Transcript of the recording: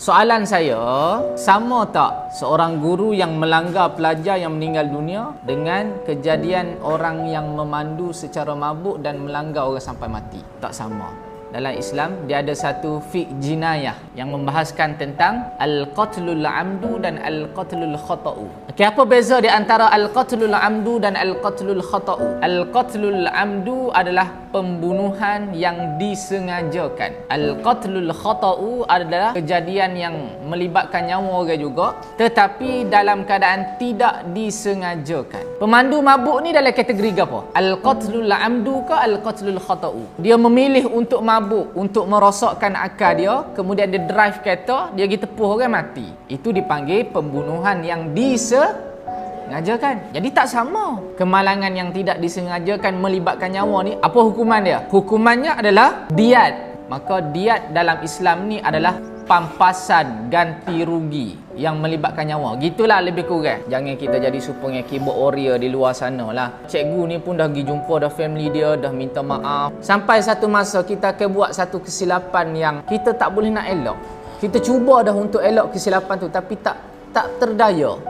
Soalan saya, sama tak seorang guru yang melanggar pelajar yang meninggal dunia dengan kejadian orang yang memandu secara mabuk dan melanggar orang sampai mati? Tak sama. Dalam Islam, dia ada satu fiqh jinayah yang membahaskan tentang al-qatlul amdu dan al-qatlul khata'u. Okey, apa beza di antara al-qatlul amdu dan al-qatlul khata'u? Al-qatlul amdu adalah pembunuhan yang disengajakan. Al-qatlul khata'u adalah kejadian yang melibatkan nyawa orang juga, tetapi dalam keadaan tidak disengajakan. Pemandu mabuk ni dalam kategori apa? Al-qatlul amdu ke al-qatlul khata'u? Dia memilih untuk mabuk, untuk merosakkan akal dia, kemudian dia drive kereta, dia pergi tepuh orang mati. Itu dipanggil pembunuhan yang disengajakan. Jadi tak sama. Kemalangan yang tidak disengajakan melibatkan nyawa ni, apa hukuman dia? Hukumannya adalah diat. Maka diat dalam Islam ni adalah pampasan ganti rugi yang melibatkan nyawa. Gitulah lebih kurang. Jangan kita jadi supaya keyboard warrior di luar sana lah. Cikgu ni pun dah pergi jumpa dah family dia, dah minta maaf. Sampai satu masa kita akan buat satu kesilapan yang kita tak boleh nak elok. Kita cuba dah untuk elok kesilapan tu, tapi tak terdaya.